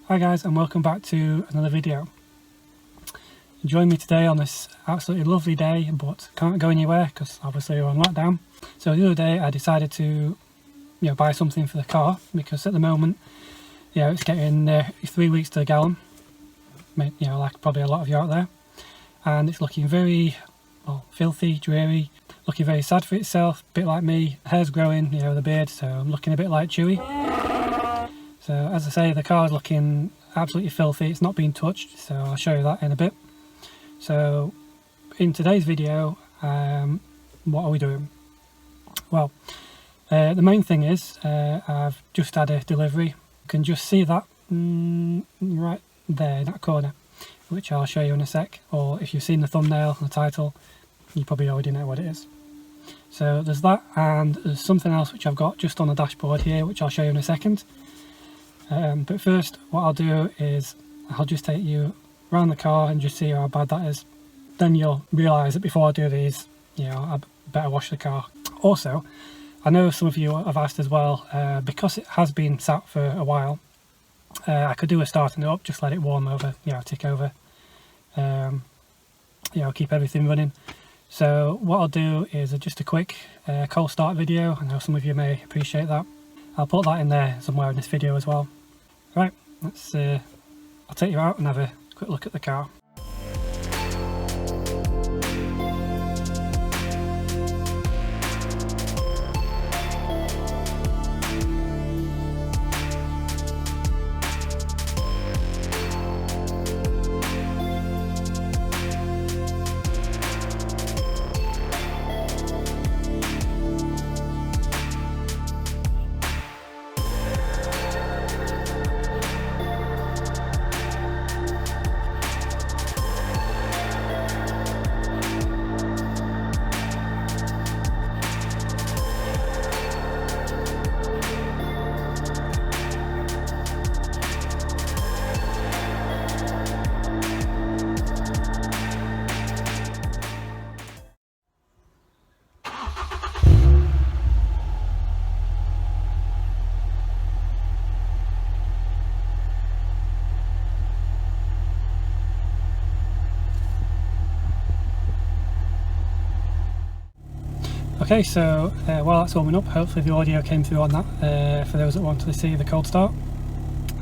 Hi guys, and welcome back to another video. Join me today on this absolutely lovely day, but can't go anywhere because obviously we're on lockdown. So the other day I decided to buy something for the car, because at the moment it's getting 3 weeks to the gallon, like probably a lot of you out there, and it's looking very filthy, dreary, looking very sad for itself, a bit like me. Hair's growing, the beard, so I'm looking a bit like Chewy. So as I say, the car is looking absolutely filthy. It's not been touched, so I'll show you that in a bit. So in today's video, what are we doing? Well, the main thing is I've just had a delivery. You can just see that right there in that corner, which I'll show you in a sec, or if you've seen the thumbnail and the title, you probably already know what it is. So there's that, and there's something else which I've got just on the dashboard here, which I'll show you in a second. But first, what I'll do is I'll just take you around the car and just see how bad that is. Then you'll realise that before I do these, I better wash the car. Also, I know some of you have asked as well, because it has been sat for a while, I could do a starting it up, just let it warm over, tick over, keep everything running. So what I'll do is just a quick cold start video. I know some of you may appreciate that. I'll put that in there somewhere in this video as well. Right, I'll take you out and have a quick look at the car. Okay, so while that's warming up, hopefully the audio came through on that for those that wanted to see the cold start.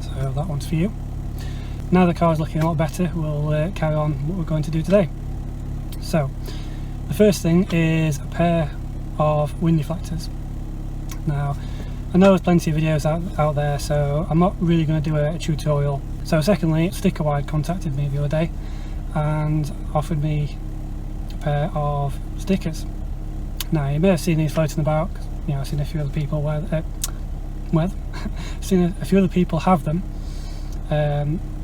So that one's for you. Now the car's looking a lot better, we'll carry on what we're going to do today. So the first thing is a pair of wind deflectors. Now I know there's plenty of videos out there, so I'm not really going to do a tutorial. So secondly, StickerWide contacted me the other day and offered me a pair of stickers. Now you may have seen these floating about, I've seen a few other people seen a few other people have them.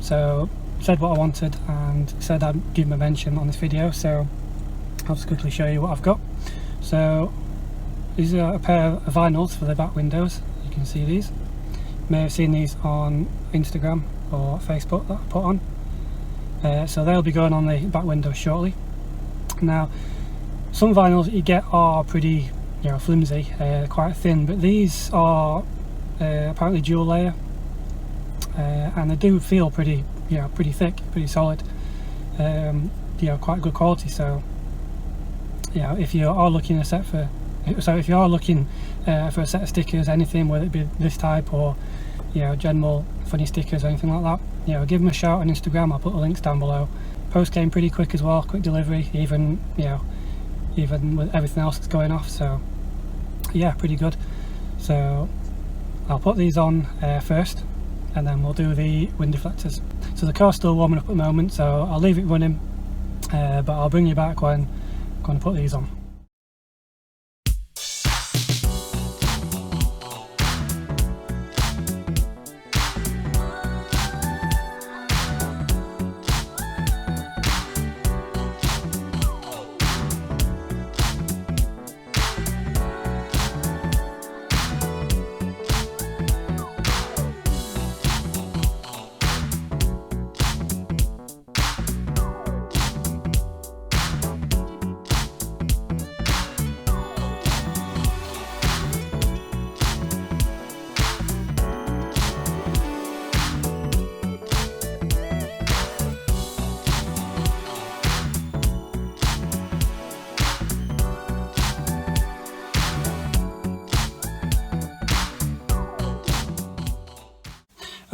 So said what I wanted and said I'd give them a mention on this video, so I'll just quickly show you what I've got. So these are a pair of vinyls for the back windows. You can see these. You may have seen these on Instagram or Facebook that I put on. So they'll be going on the back windows shortly. Now some vinyls that you get are pretty flimsy, quite thin, but these are apparently dual layer, and they do feel pretty thick, pretty solid, quite good quality. So if you are looking for a set of stickers, anything, whether it be this type or general funny stickers or anything like that, give them a shout on Instagram. I'll put the links down below. Post came pretty quick as well, quick delivery, even with everything else that's going off, so yeah, pretty good. So I'll put these on first, and then we'll do the wind deflectors. So the car's still warming up at the moment, so I'll leave it running, but I'll bring you back when I'm going to put these on.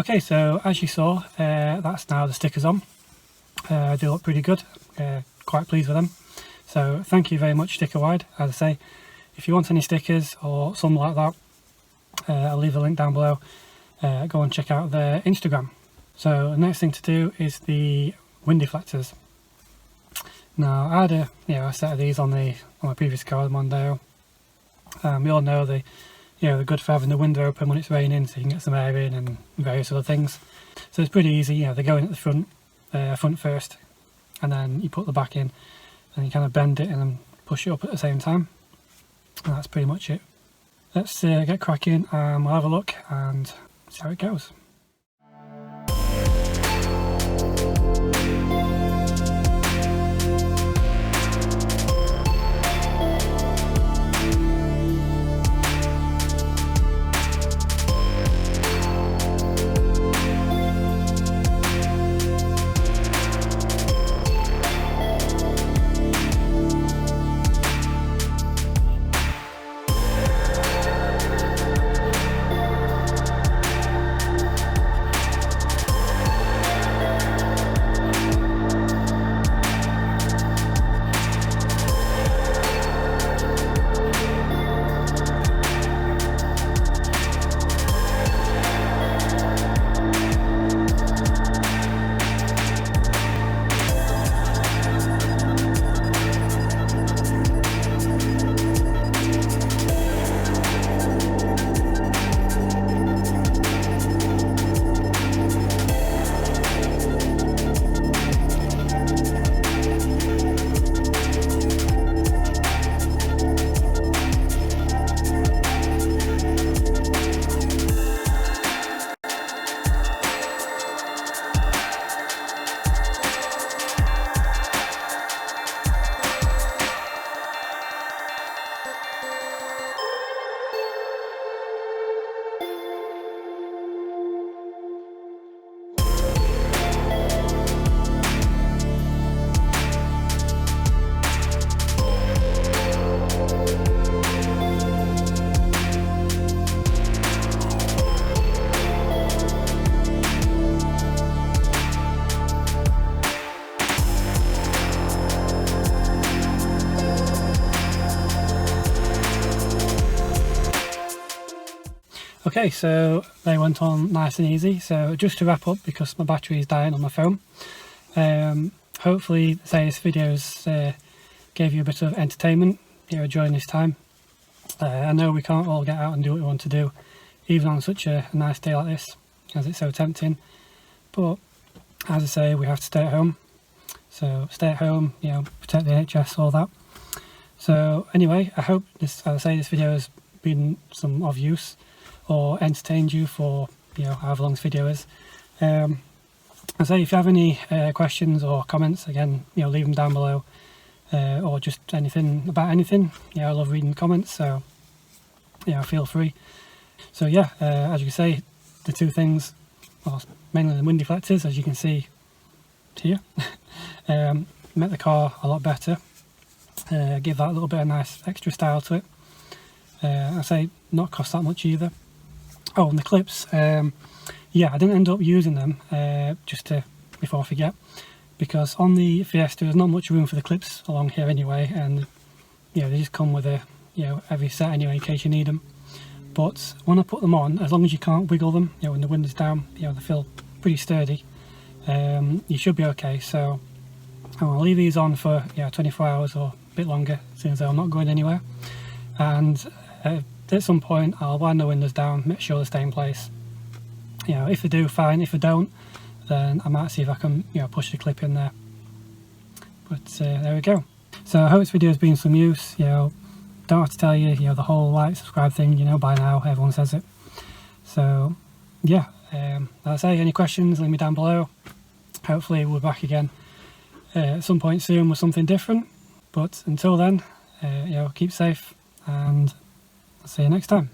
Okay, so as you saw, that's now the stickers on. They look pretty good, quite pleased with them. So thank you very much StickerWide. As I say, if you want any stickers or something like that, I'll leave a link down below. Go and check out their Instagram. So the next thing to do is the wind deflectors. Now I had a set of these on my previous car, the Mondeo. We all know they're good for having the window open when it's raining, so you can get some air in and various other things. So it's pretty easy. They go in at the front first, and then you put the back in, and you kind of bend it and then push it up at the same time. And that's pretty much it. Let's get cracking and we'll have a look and see how it goes. Okay, so they went on nice and easy. So just to wrap up, because my battery is dying on my phone, hopefully this video's gave you a bit of entertainment during this time. I know we can't all get out and do what we want to do, even on such a nice day like this, as it's so tempting. But as I say, we have to stay at home. So stay at home, protect the NHS, all that. So anyway, I hope this video has been of use or entertained you for however long this video is. I say, if you have any questions or comments, again, leave them down below, or just anything about anything. I love reading comments, so feel free. So as you can see, the two things, well, mainly the wind deflectors, as you can see here, make the car a lot better, give that a little bit of nice extra style to it. I say not cost that much either. Oh, and the clips, I didn't end up using them, before I forget, because on the Fiesta there's not much room for the clips along here anyway, and they just come with every set anyway in case you need them. But when I put them on, as long as you can't wiggle them, when the wind is down, they feel pretty sturdy. You should be okay. So I'll leave these on for 24 hours or a bit longer, since I'm not going anywhere. And at some point I'll wind the windows down, make sure they stay in place. If they do, fine. If they don't, then I might see if I can push the clip in there. But there we go. So I hope this video has been some use. Don't have to tell you the whole like, subscribe thing, by now everyone says it. So as I say, any questions, leave me down below. Hopefully we're back again at some point soon with something different. But until then, keep safe, and I'll see you next time.